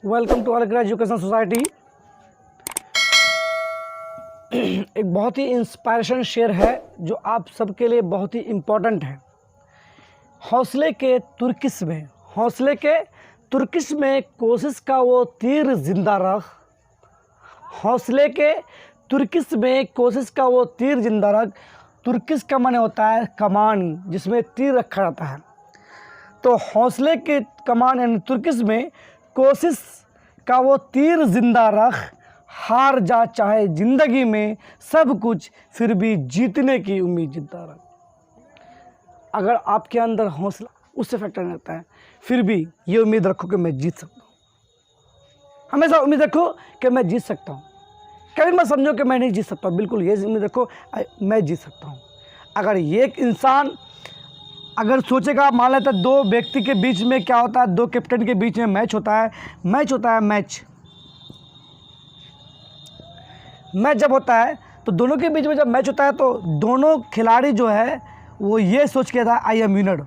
Welcome to अलग education society. एक बहुत ही इंस्पायरेशन शेयर है जो आप सबके लिए बहुत ही इम्पोर्टेंट है। हौसले के तुर्किश में कोशिश का वो तीर जिंदा रख। हौसले के तुर्किश में कोशिश का वो तीर जिंदा रख। तुर्किश का माने होता है कमान, जिसमें तीर रखा जाता है। तो हौसले के कमान यानी तुर्किश में कोशिश का वो तीर जिंदा रख। हार जा चाहे जिंदगी में सब कुछ, फिर भी जीतने की उम्मीद जिंदा रख। अगर आपके अंदर हौसला उससे फैक्टर रहता है, फिर भी ये उम्मीद रखो कि मैं जीत सकता हूँ। हमेशा उम्मीद रखो कि मैं जीत सकता हूँ। कभी मत समझो कि मैं नहीं जीत सकता। बिल्कुल ये उम्मीद रखो मैं जीत सकता हूँ। अगर ये एक इंसान अगर सोचेगा, मान लेता है दो व्यक्ति के बीच में क्या होता है, दो कैप्टन के बीच में मैच होता है। मैच जब होता है तो दोनों के बीच में जब मैच होता है तो दोनों खिलाड़ी जो है वो ये सोच के था आई एम विनर,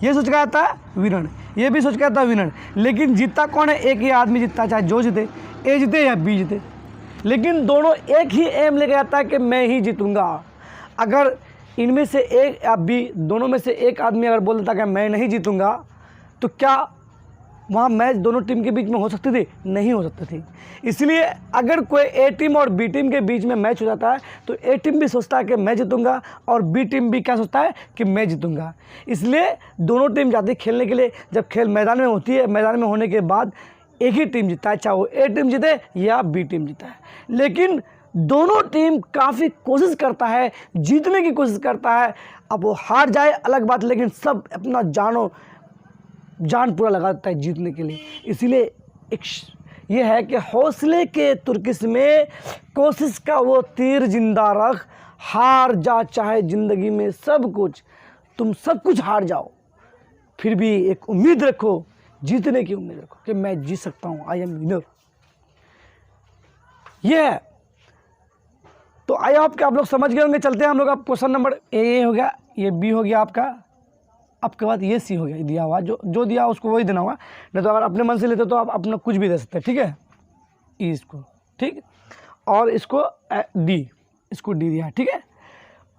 ये सोच के था विनर, ये भी सोच के था विनर। लेकिन जीतता कौन है? एक ही आदमी जीतता, चाहे जो जीते, ए जीते या बी जीते। लेकिन दोनों एक ही एम लेके आता है कि मैं ही जीतूंगा। अगर इनमें से एक या बी, दोनों में से एक आदमी अगर बोल देता कि मैं नहीं जीतूंगा, तो क्या वहाँ मैच दोनों टीम के बीच में हो सकती थी? नहीं हो सकती थी। इसलिए अगर कोई ए टीम और बी टीम के बीच में मैच हो जाता है तो ए टीम भी सोचता है कि मैं जीतूंगा और बी टीम भी क्या सोचता है कि मैं जीतूंगा। इसलिए दोनों टीम जाती है खेलने के लिए। जब खेल मैदान में होती है, मैदान में होने के बाद एक ही टीम जीतता है, चाहे वो ए टीम जीते या बी टीम जीता है। लेकिन दोनों टीम काफ़ी कोशिश करता है, जीतने की कोशिश करता है। अब वो हार जाए अलग बात, लेकिन सब अपना जान पूरा लगा देता है जीतने के लिए। इसीलिए एक ये है कि हौसले के तुर्किश में कोशिश का वो तीर जिंदा रख। हार जा चाहे ज़िंदगी में सब कुछ, तुम सब कुछ हार जाओ, फिर भी एक उम्मीद रखो, जीतने की उम्मीद रखो कि मैं जीत सकता हूँ, आई एम विनर। ये है। तो आई होप कि आप लोग समझ गए होंगे। चलते हैं हम लोग। अब क्वेश्चन नंबर ए हो गया, ये बी हो गया आपका, आपके बाद ये सी हो गया। दिया हुआ जो दिया उसको वही देना होगा, नहीं तो अगर अपने मन से लेते तो आप अपना कुछ भी दे सकते हैं। ठीक है, ई इसको, ठीक, और इसको डी, इसको डी दिया। ठीक है,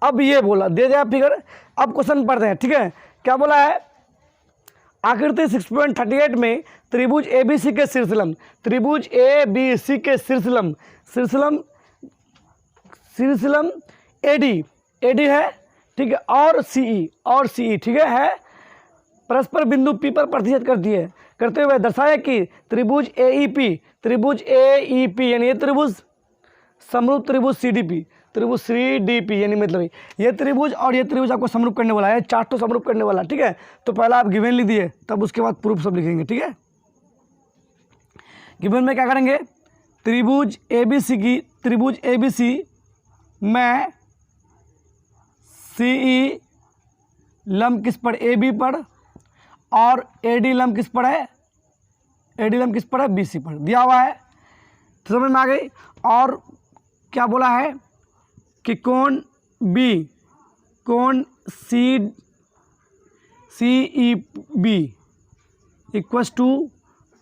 अब ये बोला दे दिया फिगर। अब क्वेश्चन पढ़ते हैं। ठीक है, क्या बोला है? आकृति 6.38 में त्रिभुज ABC के शीर्षलंब, त्रिभुज ABC के शीर्षलंब AD है, ठीक है, और CE, ठीक है परस्पर बिंदु P पर प्रतिशत करते हुए दर्शाया कि त्रिभुज AEP यानी ये त्रिभुज समरूप त्रिभुज CDP यानी मतलब ये त्रिभुज और ये त्रिभुज आपको समरूप करने वाला है, चार्ट तो समरूप करने वाला। ठीक है, तो पहला आप गिवन लिख दिए, तब उसके बाद प्रूफ सब लिखेंगे। ठीक है, गिवन में क्या करेंगे? त्रिभुज ABC में CE लंब किस पर? AB पर, और AD लंब किस पर है? BC पर दिया हुआ है। तो समझ में आ गई। और क्या बोला है कि कोण CEB इक्वस टू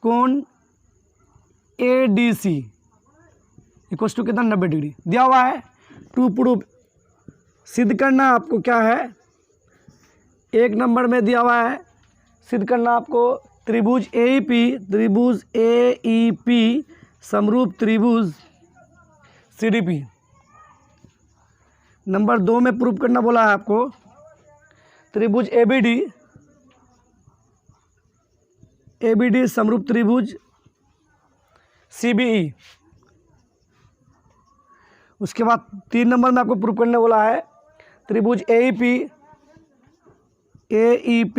कोण ADC इक्वस टू कितना? 90 डिग्री दिया हुआ है। टू प्रूफ सिद्ध करना आपको क्या है? एक नंबर में दिया हुआ है सिद्ध करना आपको त्रिभुज AEP समरूप त्रिभुज CDP। नंबर 2 में प्रूफ करना बोला है आपको त्रिभुज ABD समरूप त्रिभुज CBE। उसके बाद 3 नंबर में आपको प्रूफ करने बोला है त्रिभुज AEP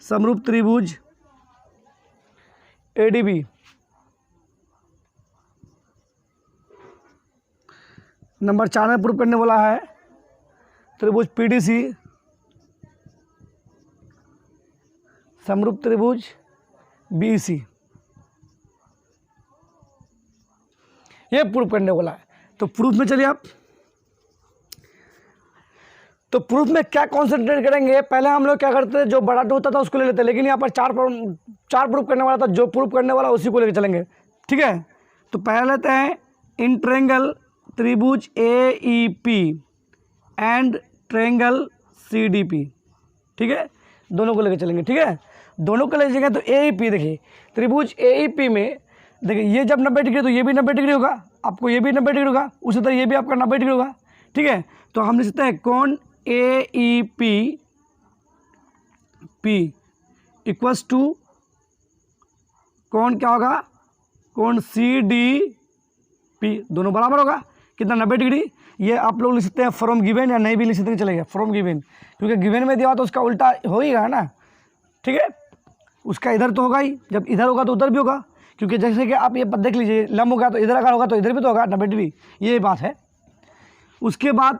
समरूप त्रिभुज ADB। नंबर 4 में प्रूफ करने वाला है त्रिभुज PDC समरूप त्रिभुज BC। ये प्रूफ करने वाला है। तो प्रूफ में चलिए आप तो प्रूफ में क्या कॉन्सेंट्रेट करेंगे, पहले हम लोग क्या करते थे, जो बड़ा होता था उसको ले लेते, लेकिन यहाँ पर चार प्रूफ करने वाला था, जो प्रूफ करने वाला उसी को लेकर चलेंगे। ठीक है, तो पहले लेते हैं इन ट्रायंगल त्रिभुज AEP एंड ट्रायंगल CDP। ठीक है, दोनों को लेकर चलेंगे। ठीक है, दोनों को लेकर चलेंगे। तो AEP देखिए, त्रिभुज AEP में देखिए ये जब 90 डिग्री तो ये भी 90 डिग्री होगा, आपको ये भी 90 डिग्री होगा, उसी तरह ये भी आपका 90 डिग्री होगा। ठीक है, तो हम लिख सकते हैं कोण AEP P इक्वल्स टू कोण क्या होगा, कोण CDP, दोनों बराबर होगा कितना, 90 डिग्री। ये आप लोग लिख सकते हैं फ्रॉम गिवन, या नहीं भी लिख सकते हैं, चलेगा फ्रॉम गिवन, क्योंकि गिवन में दिया तो उसका उल्टा हो ही गया ना। ठीक है, उसका इधर तो होगा ही, जब इधर होगा तो उधर भी होगा, क्योंकि जैसे कि आप ये देख लीजिए, लंब होगा तो इधर अगर होगा तो इधर भी तो होगा 90 डिग्री, ये बात है। उसके बाद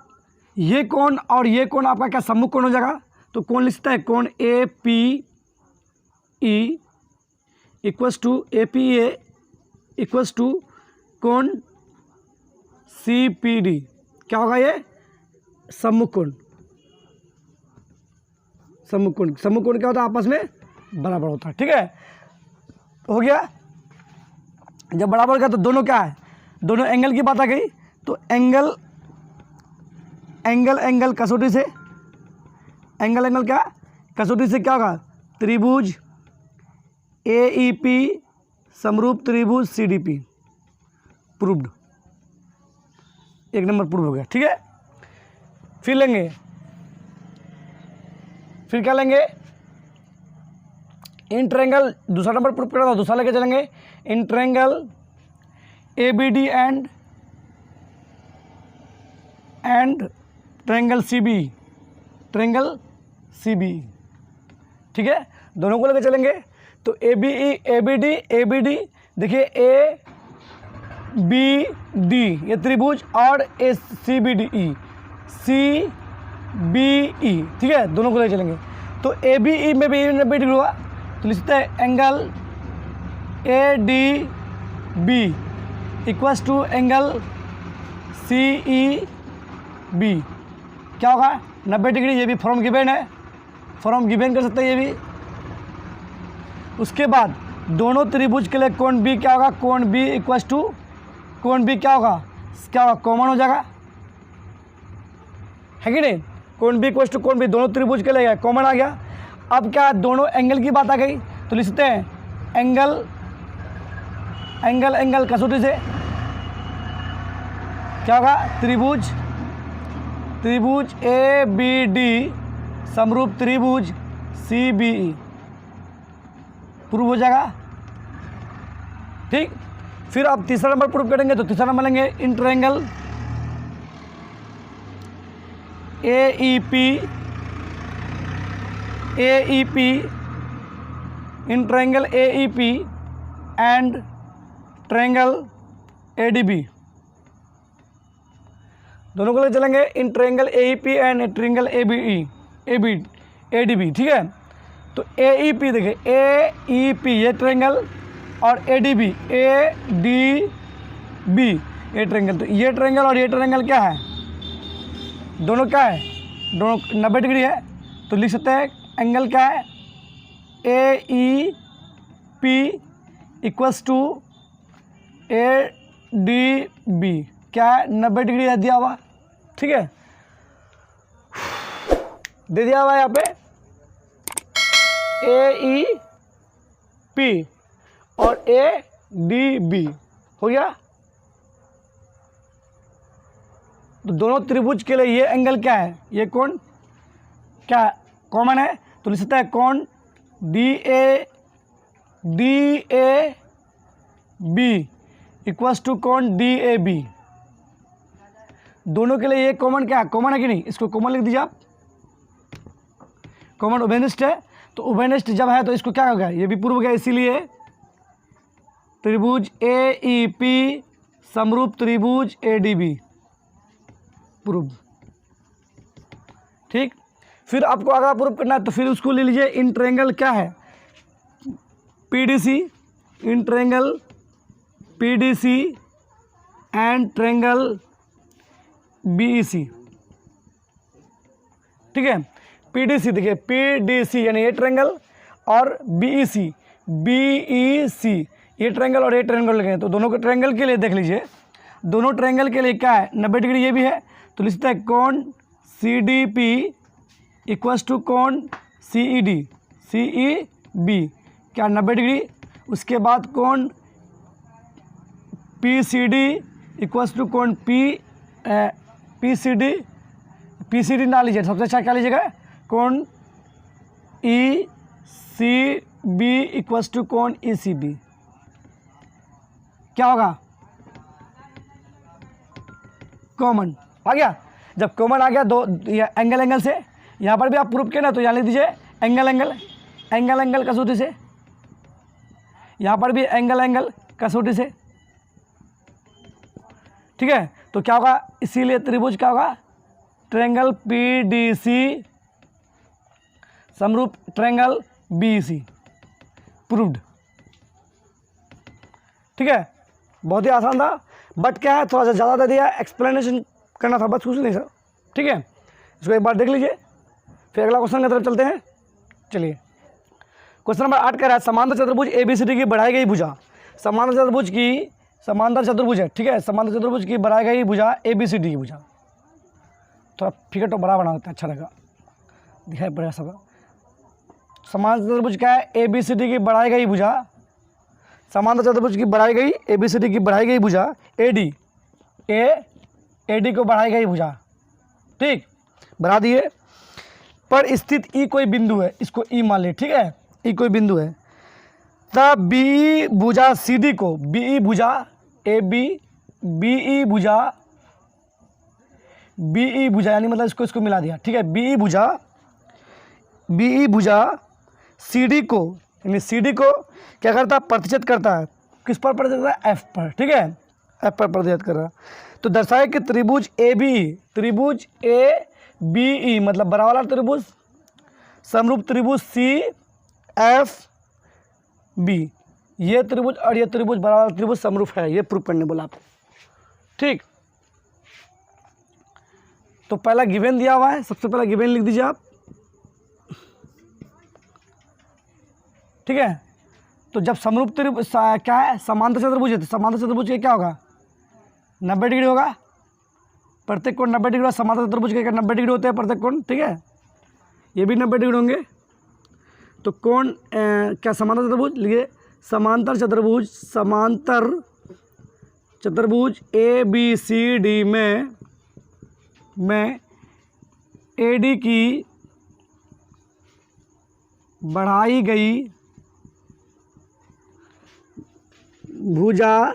ये कोण और ये कोण आपका क्या सम्मुख कोण हो जाएगा, तो कोण लिखता है कोण APE equals to APA equals to कोण CPD, क्या होगा ये, सम्मुख कोण। सम्मुख कोण, सम्मुख कोण क्या होता है, आपस में बराबर होता है। ठीक है, हो गया। जब बराबर हो गया तो दोनों क्या है, दोनों एंगल की बात आ गई, तो एंगल कसौटी से, एंगल क्या कसौटी से क्या होगा, त्रिभुज AEP समरूप त्रिभुज CDP, प्रूव्ड, एक नंबर प्रूव हो गया। ठीक है, फिर लेंगे, फिर क्या लेंगे, इन ट्रायंगल, दूसरा नंबर प्रूव करना, दूसरा लेके चलेंगे, in triangle ABD and triangle CBE। ठीक है, दोनों को लेके चलेंगे। तो ABD देखिए ABD ये त्रिभुज, और CBE, ठीक है, दोनों को लेके चलेंगे। तो ABE में भी 90 डिग्री हुआ, तो लिखते हैं angle ADB equals to angle CEB, क्या होगा 90 डिग्री, ये भी फ्रॉम गिवन है, फ्रॉम गिवन कर सकते हैं ये भी। उसके बाद दोनों त्रिभुज के लिए कोण B क्या होगा, कोण B इक्वल्स टू कोण B क्या होगा कॉमन हो जाएगा, है कि नहीं, कोण B इक्वल्स टू कोण B, दोनों त्रिभुज के लिए कॉमन आ गया। अब क्या, दोनों एंगल की बात आ गई, तो लिख सकते हैं एंगल कसौटी से क्या होगा, त्रिभुज ABD समरूप त्रिभुज CBE, प्रूव हो जाएगा। ठीक, फिर आप तीसरा नंबर प्रूव करेंगे, तो तीसरा नंबर लेंगे in triangle AEP in triangle AEP and triangle ADB, दोनों को ले चलेंगे in triangle AEP and triangle ADB। ठीक है, तो AEP देखिए AEP ये ट्रायंगल, और ADB ये ट्रायंगल, तो ये ट्रायंगल और ये ट्रायंगल क्या है, दोनों क्या है, दोनों 90 डिग्री है। तो लिख सकते हैं एंगल क्या है, AEP इक्वल्स टू ADB, क्या है 90 डिग्री है, दिया हुआ। ठीक है, दे दिया हुआ यहाँ पे AEP और ADB हो गया। तो दोनों त्रिभुज के लिए ये एंगल क्या है, ये कोण क्या कॉमन है, तो लिख सकता है कोण DAB इक्वल्स टू कोण DAB, दोनों के लिए ये कॉमन क्या है, कॉमन है कि नहीं, इसको कॉमन लिख दीजिए आप, कॉमन उभयनिष्ठ है। तो उभयनिष्ठ जब है तो इसको क्या हो गया, ये भी पूर्व हो गया, इसीलिए त्रिभुज AEP समरूप त्रिभुज ADB, पूर्व। ठीक, फिर आपको अगर प्रूव करना है तो फिर उसको ले लीजिए इन ट्रायंगल क्या है, PDC, in triangle PDC and triangle BEC, ठीक है। PDC देखिए, PDC यानी ये ट्रायंगल और BEC ये ट्रायंगल और ये ट्रायंगल लगे हैं। तो दोनों के ट्रायंगल के लिए देख लीजिए, दोनों ट्रायंगल के लिए क्या है 90 डिग्री, ये भी है। तो लिख सकते हैं कोण CDP इक्वल्स टू कोण CEB क्या 90 डिग्री। उसके बाद कोण PCD इक्वल्स टू कोण PCD ना लीजिए, सबसे अच्छा क्या लीजिएगा कोण ECB इक्वल्स टू कोण ECB। क्या होगा कॉमन आ गया। जब कॉमन आ गया दो एंगल से, यहाँ पर भी आप प्रूफ किए ना, तो यहाँ लिख दीजिए एंगल कसौटी से, यहाँ पर भी एंगल कसौटी से, ठीक है। तो क्या होगा, इसीलिए त्रिभुज क्या होगा ट्रायंगल PDC समरूप ट्रायंगल BEC प्रूव्ड, ठीक है। बहुत ही आसान था, बट क्या है थोड़ा सा ज़्यादा दे दिया, एक्सप्लेनेशन करना था बस, कुछ नहीं सर, ठीक है। इसको एक बार देख लीजिए, फिर अगला क्वेश्चन की तरफ चलते हैं। चलिए क्वेश्चन नंबर 8 कह रहा है समांतर चतुर्भुज ABCD की बढ़ाई गई भुजा, समांतर चतुर्भुज है, ठीक है। समांतर चतुर्भुज की बढ़ाई गई भुजा ABCD की भुजा, थोड़ा फिगर तो बड़ा बना होता है, अच्छा रहेगा, दिखाई पड़ेगा सब। समांतर चतुर्भुज क्या है ABCD की बढ़ाई गई भुजा, समांतर चतुर्भुज की बढ़ाई गई ABCD की बढ़ाई गई भुजा AD को बढ़ाई गई भुजा, ठीक, बढ़ा दिए। पर स्थित E कोई बिंदु है, इसको E मान ले, ठीक है, E कोई बिंदु है। तब BE भुजा CD को, BE भुजा BE भुजा यानी मतलब इसको मिला दिया, ठीक है। BE भुजा CD को, यानी CD को क्या करता है प्रतिशत करता है, किस पर प्रतिशत करता है F पर, ठीक है, F पर प्रतिशत कर रहा है। तो दर्शाए कि त्रिभुज ABE मतलब बड़ा वाला त्रिभुज समरूप त्रिभुज CFB, ये त्रिभुज और ये त्रिभुज बड़ा वाला त्रिभुज समरूप है, ये प्रूफ करने बोला आपको, ठीक। तो पहला गिवन दिया हुआ है, सबसे पहला गिवन लिख दीजिए आप, ठीक है। तो जब समरूप त्रिभुज क्या है समांतर चतुर्भुज है, तो समांतर चतुर्भुज के क्या होगा 90 डिग्री होगा, प्रत्येक कोण 90 डिग्री, समांतर चतुर्भुज के 90 डिग्री होते हैं प्रत्येक कोण, ठीक है। ये भी 90 डिग्री होंगे। तो कोण क्या समांतर चतुर्भुज लिखिए, समांतर चतुर्भुज ABCD में AD की बढ़ाई गई भुजा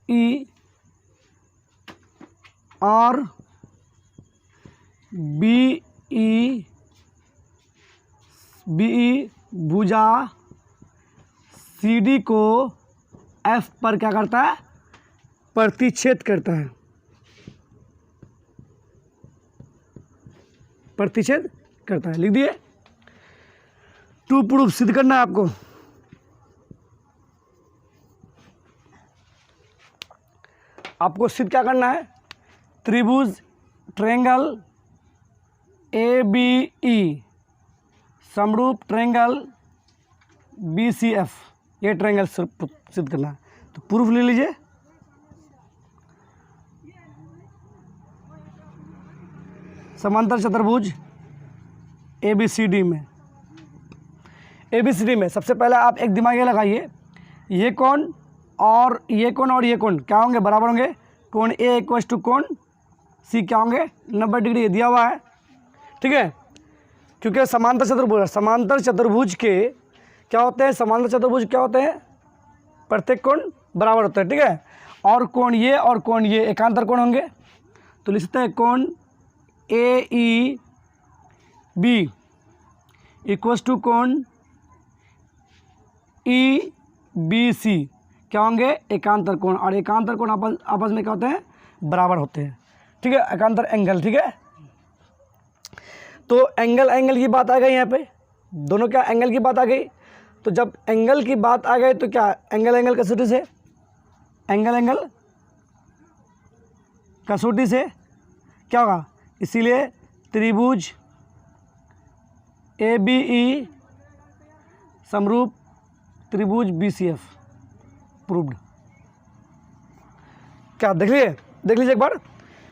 E और BE भुजा CD को F पर क्या करता है प्रतिच्छेद करता है, प्रतिच्छेद करता है, लिख दिए। टू प्रूफ सिद्ध करना है आपको, सिद्ध क्या करना है, त्रिभुज ट्रायंगल ABE समरूप ट्रायंगल BCF, ये ट्रायंगल सिद्ध करना है। तो प्रूफ ले लीजिए, समांतर चतुर्भुज ABCD में सबसे पहले आप एक दिमाग ये लगाइए, ये कोण और ये कोण क्या होंगे बराबर होंगे, कोण A इक्वल्स टू कोण C क्या होंगे 90 डिग्री दिया हुआ है, ठीक है। क्योंकि समांतर चतुर्भुज के क्या होते हैं, प्रत्येक कोण बराबर होते हैं, ठीक है। और कोण ये एकांतर कोण होंगे, तो लिख सकते हैं कोण AEB इक्वल्स टू कोण EBC क्या होंगे एकांतर कोण, और एकांतर कोण आपस में क्या होते हैं बराबर होते हैं, ठीक है, एकांतर एंगल, ठीक है। तो एंगल की बात आ गई यहाँ पे, दोनों क्या एंगल की बात आ गई। तो जब एंगल की बात आ गई तो क्या एंगल कसौटी से, एंगल कसौटी से क्या होगा, इसीलिए त्रिभुज ABE समरूप त्रिभुज BCF प्रूव्ड। क्या देख लीजिए एक बार,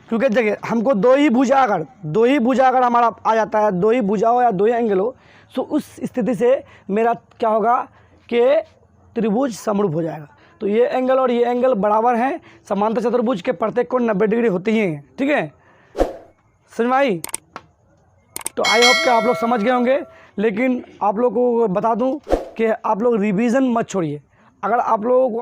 क्योंकि देखिए हमको दो ही भुजा अगर हमारा आ जाता है, दो ही भुजा हो या दो ही एंगल हो, तो उस स्थिति से मेरा क्या होगा कि त्रिभुज समरूप हो जाएगा। तो ये एंगल और ये एंगल बराबर हैं, समांतर चतुर्भुज के प्रत्येक कोण 90 डिग्री होती ही हैं। ठीक है, समझ में आई? तो आई होप कि आप लोग समझ गए होंगे। लेकिन आप लोग को बता दूं कि आप लोग रिवीजन मत छोड़िए। अगर आप लोगों को